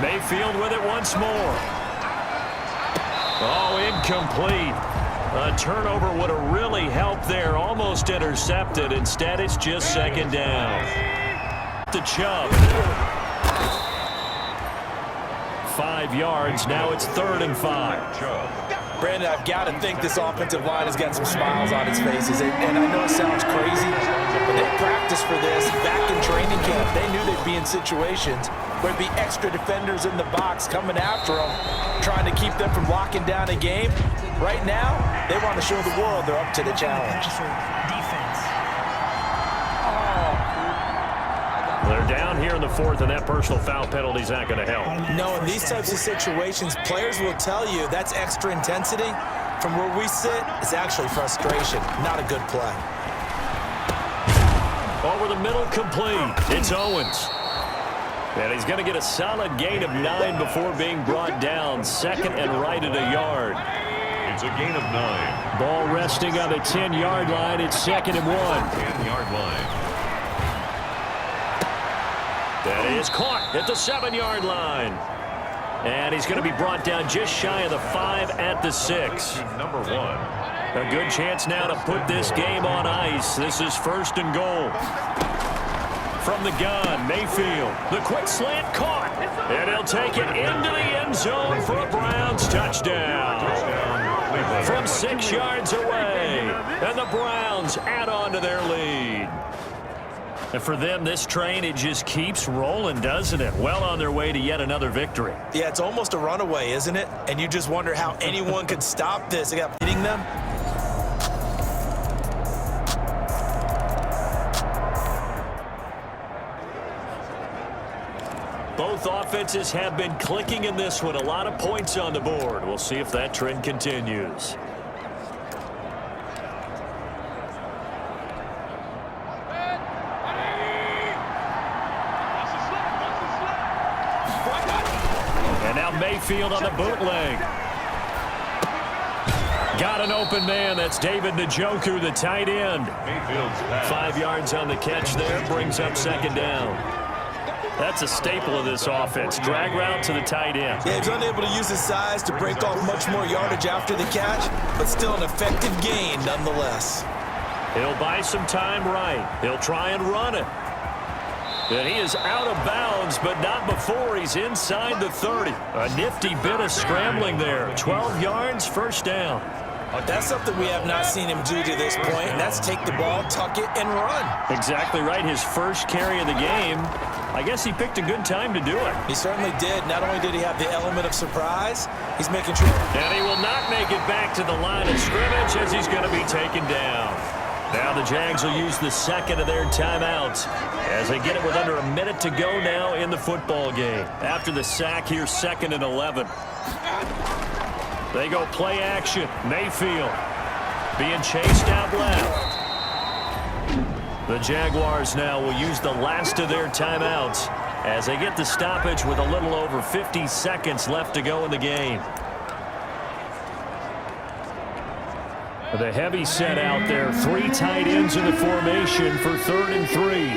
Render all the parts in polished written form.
Mayfield with it once more. Oh, incomplete. A turnover would have really helped there. Almost intercepted. Instead, it's just second down. To Chubb. 5 yards. Now it's 3rd and 5. Brandon, I've got to think this offensive line has got some smiles on its faces. And I know it sounds crazy, but they practiced for this back in training camp. They knew they'd be in situations where there'd be extra defenders in the box coming after them, trying to keep them from locking down a game. Right now, they want to show the world they're up to the challenge. They're down here in the 4th, and that personal foul penalty is not going to help. No, in these types of situations, players will tell you that's extra intensity. From where we sit, it's actually frustration, not a good play. Over the middle, complete. It's Owens. And he's going to get a solid gain of 9 before being brought down. 2nd and right at a yard. It's a gain of 9. Ball resting on the 10-yard line. It's 2nd and 1. 10-yard line. That is caught at the 7-yard line. And he's going to be brought down just shy of the 5 at the 6. Number 1. A good chance now to put this game on ice. This is 1st and goal. From the gun, Mayfield. The quick slant caught. And he'll take it into the end zone for a Browns touchdown. From 6 yards away. And the Browns add on to their lead. And for them, this train, it just keeps rolling, doesn't it? Well on their way to yet another victory. Yeah, it's almost a runaway, isn't it? And you just wonder how anyone could stop this. They got hitting them. Both offenses have been clicking in this one. A lot of points on the board. We'll see if that trend continues. And now Mayfield on the bootleg. Got an open man. That's David Njoku, the tight end. 5 yards on the catch there. Brings up 2nd down. That's a staple of this offense. Drag route to the tight end. Yeah, he's unable to use his size to break off much more yardage after the catch, but still an effective gain nonetheless. He'll buy some time right. He'll try and run it. And he is out of bounds, but not before he's inside the 30. A nifty bit of scrambling there. 12 yards, 1st down. That's something we have not seen him do to this point, and that's take the ball, tuck it, and run. Exactly right. His first carry of the game. I guess he picked a good time to do it. He certainly did. Not only did he have the element of surprise, he's making sure. And he will not make it back to the line of scrimmage as he's going to be taken down. Now the Jags will use the 2nd of their timeouts as they get it with under a minute to go now in the football game. After the sack, here's 2nd and 11. They go play action. Mayfield being chased out left. The Jaguars now will use the last of their timeouts as they get the stoppage with a little over 50 seconds left to go in the game. The heavy set out there. 3 tight ends in the formation for 3rd and 3.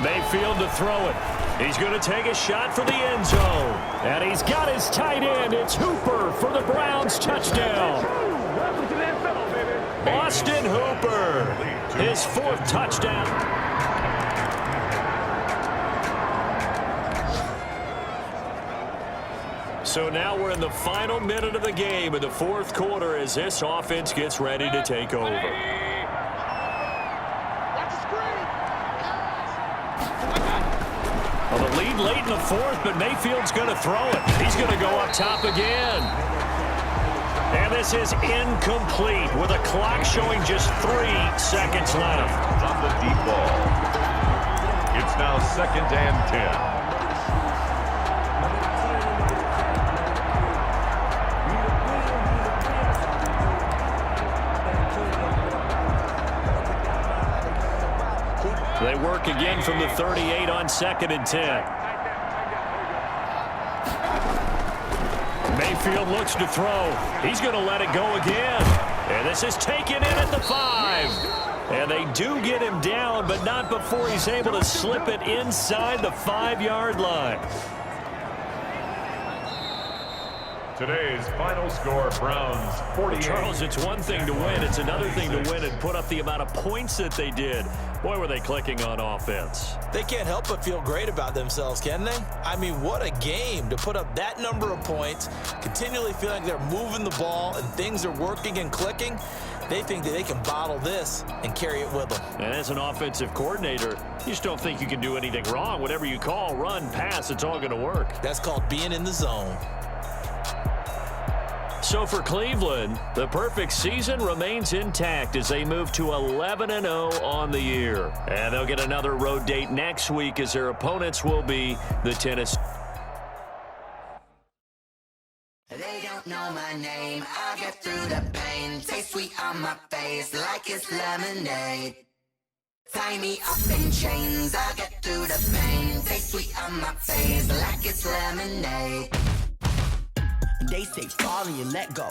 Mayfield to throw it. He's going to take a shot for the end zone. And he's got his tight end. It's Hooper for the Browns touchdown. Austin Hooper, his 4th touchdown. So now we're in the final minute of the game in the 4th quarter as this offense gets ready to take over. Well, the lead late in the 4th, but Mayfield's going to throw it. He's going to go up top again. And this is incomplete with a clock showing just 3 seconds left. On the deep ball. It's now 2nd and 10. They work again from the 38 on 2nd and 10. Mayfield looks to throw. He's going to let it go again. And this is taken in at the 5. And they do get him down, but not before he's able to slip it inside the 5-yard line. Today's final score, Browns 48. Charles, it's one thing to win. It's another thing to win and put up the amount of points that they did. Boy, were they clicking on offense. They can't help but feel great about themselves, can they? I mean, what a game to put up that number of points, continually feeling like they're moving the ball and things are working and clicking. They think that they can bottle this and carry it with them. And as an offensive coordinator, you just don't think you can do anything wrong. Whatever you call, run, pass, it's all going to work. That's called being in the zone. So for Cleveland, the perfect season remains intact as they move to 11-0 on the year. And they'll get another road date next week as their opponents will be the Tennessee. They don't know my name, I'll get through the pain. Taste sweet on my face like it's lemonade. Tie me up in chains, I'll get through the pain. Taste sweet on my face like it's lemonade. They say fall and you let go,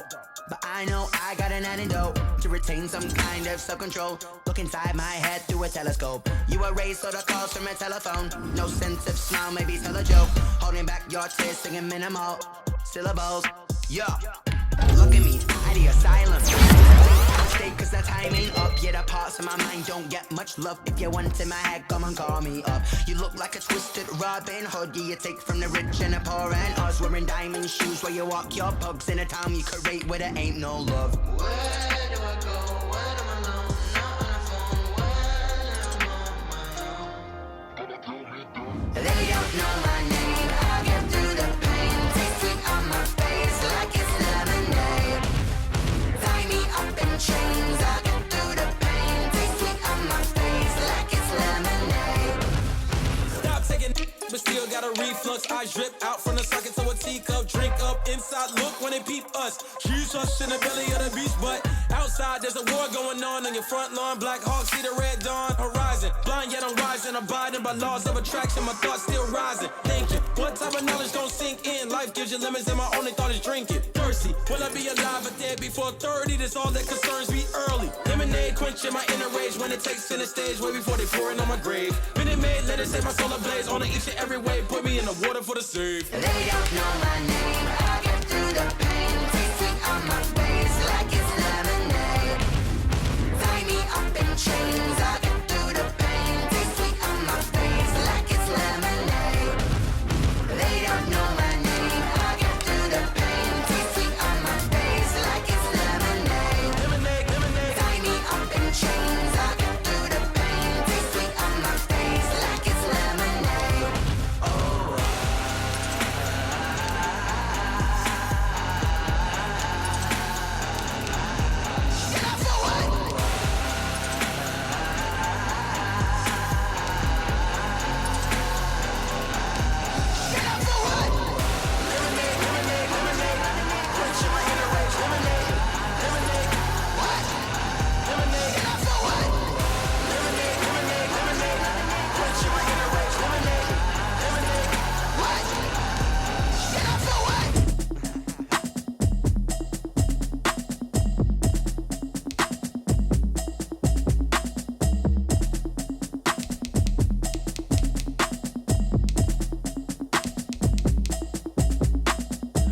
but I know I got an antidote to retain some kind of self-control. Look inside my head through a telescope. You erase all the calls from a telephone. No sense of smile, maybe tell a joke. Holding back your tears, singing minimal syllables. Yeah, look at me, I the asylum. Stay cause the time ain't up. Yeah, the parts of my mind don't get much love. If you want in my head, come and call me up. You look like a twisted Robin Hood. Yeah, you take from the rich and the poor and us. Wearing diamond shoes where you walk your pugs in a town you create where there ain't no love. Where do I go when I'm alone? Not on the phone when I'm on my own. They don't know my name, I'll get through the pain. Taste sweet on my face like it's lemonade. Tie me up in chains, I'll get through the pain. Taste sweet on my face like it's lemonade. Stop taking but still got a reflux. I drip out from the socket to a teacup. Drink up inside, look when they peep us. Choose us in the belly of the beach, but outside there's a war going on your front lawn. Black Hawk see the red dawn horizon. Blind yet I'm rising, abiding by laws of attraction. My thoughts still rising. Thinking, what type of knowledge don't sink in? Life gives you lemons and my only thought is drinking. Thirsty, will I be alive or dead before 30? That's all that concerns me early. Lemonade quenching my inner rage when it takes center stage way before they pour it on my grave. Minute Maid, let it set my soul ablaze on each and every way. Put me in the water for the save. They don't know my name, I'll get through the pain. Taste sweet on my face like it's lemonade. Tie me up in chains, I'll get through the pain. Taste sweet on my face like it's lemonade. They don't know my name, I'll get through the pain. Taste sweet on my face like it's lemonade. Lemonade, lemonade. Tie me up in chains, I'll get through the pain. Taste sweet on my face like it's lemonade.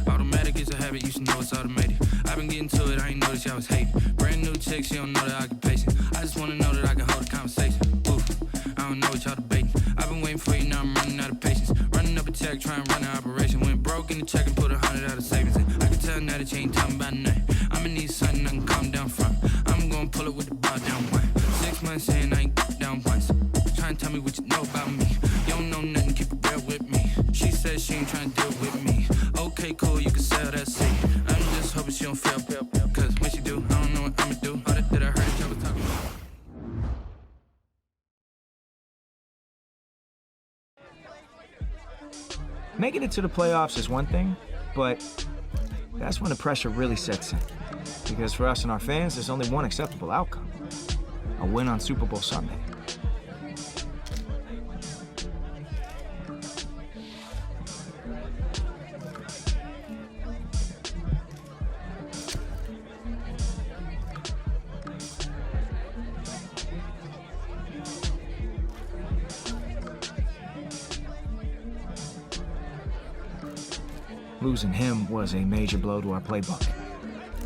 Automatic is a habit, you should know it's automated. I've been getting to it, I ain't noticed y'all was hating. Brand new chick, she don't know the occupation. I just wanna know that I can hold a conversation. Oof, I don't know what y'all debating. I've been waiting for you, now I'm running out of patience. Running up a check, trying to run an operation. Went broke in the check and put 100 out of savings in. I can tell now that you ain't talking about nothing. I'ma need something I can calm down from. I'm gonna pull it with the bar down one. 6 months saying I ain't down once. Trying to tell me what you know about me. You don't know nothing, keep it real with me. She said she ain't trying to deal with me. Okay, cool, you can sell that seat. I'm just hoping she don't fail, cause when she do, I don't know what I'ma do. All that I heard y'all was talking about. Making it to the playoffs is one thing, but that's when the pressure really sets in. Because for us and our fans, there's only one acceptable outcome: a win on Super Bowl Sunday. Losing him was a major blow to our playbook.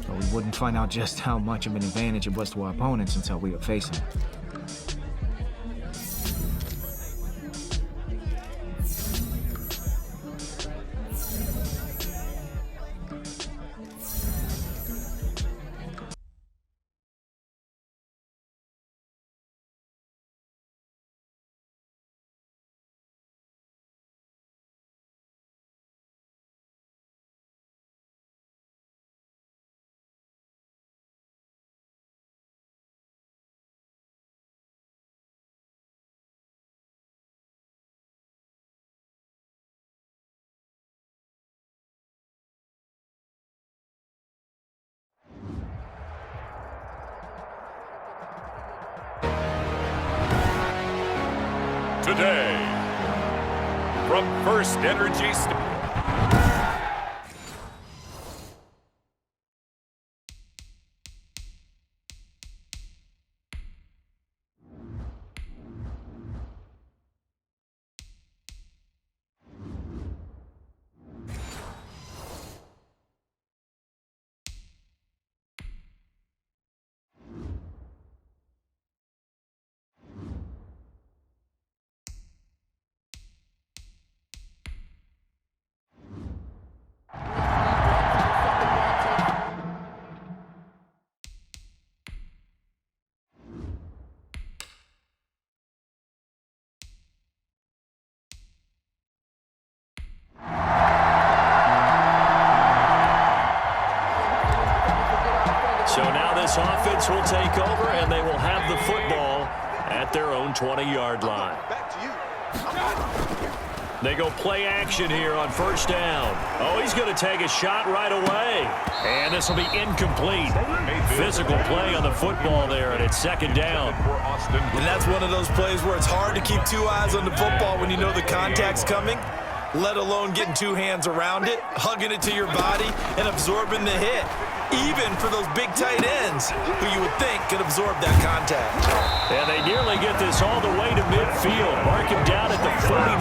But we wouldn't find out just how much of an advantage it was to our opponents until we were facing them. Today, from First Energy So now this offense will take over, and they will have the football at their own 20-yard line. They go play action here on first down. Oh, he's going to take a shot right away. And this will be incomplete. Physical play on the football there, and it's second down. And that's one of those plays where it's hard to keep two eyes on the football when you know the contact's coming, let alone getting two hands around it, hugging it to your body, and absorbing the hit. Even for those big tight ends who you would think could absorb that contact. And they nearly get this all the way to midfield. Mark him down at the 49.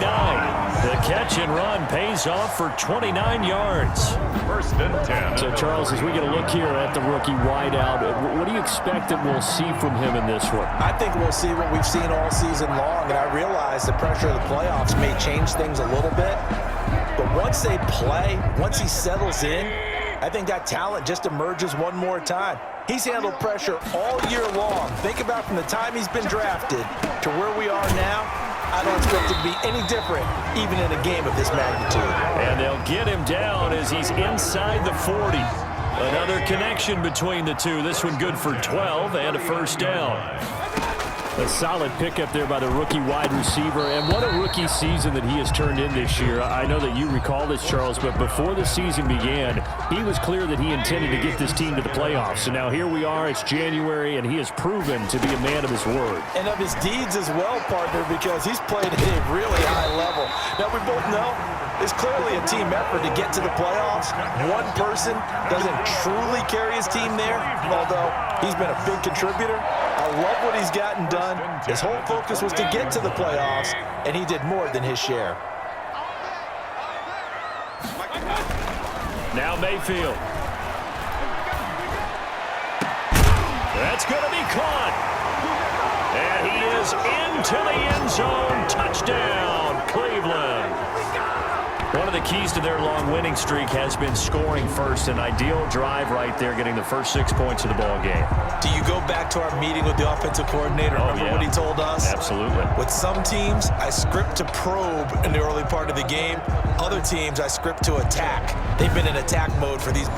The catch and run pays off for 29 yards. First and 10. So, Charles, as we get a look here at the rookie wideout, what do you expect that we'll see from him in this one? I think we'll see what we've seen all season long, and I realize the pressure of the playoffs may change things a little bit. But once they play, once he settles in, I think that talent just emerges one more time. He's handled pressure all year long. Think about from the time he's been drafted to where we are now. I don't expect it to be any different, even in a game of this magnitude. And they'll get him down as he's inside the 40. Another connection between the two. This one good for 12 and a first down. A solid pickup there by the rookie wide receiver, and what a rookie season that he has turned in this year. I know that you recall this, Charles, but before the season began, he was clear that he intended to get this team to the playoffs. And now here we are, it's January, and he has proven to be a man of his word. And of his deeds as well, partner, because he's played at a really high level. Now, we both know it's clearly a team effort to get to the playoffs. One person doesn't truly carry his team there, although he's been a big contributor. I love what he's gotten done. His whole focus was to get to the playoffs, and he did more than his share. Now Mayfield. That's going to be caught. And he is into the end zone. Touchdown, Cleveland. One of the keys to their long winning streak has been scoring first. An ideal drive right there, getting the first 6 points of the ball game. Do you go back to our meeting with the offensive coordinator? Remember what he told us? Absolutely. With some teams, I script to probe in the early part of the game. Other teams, I script to attack. They've been in attack mode for these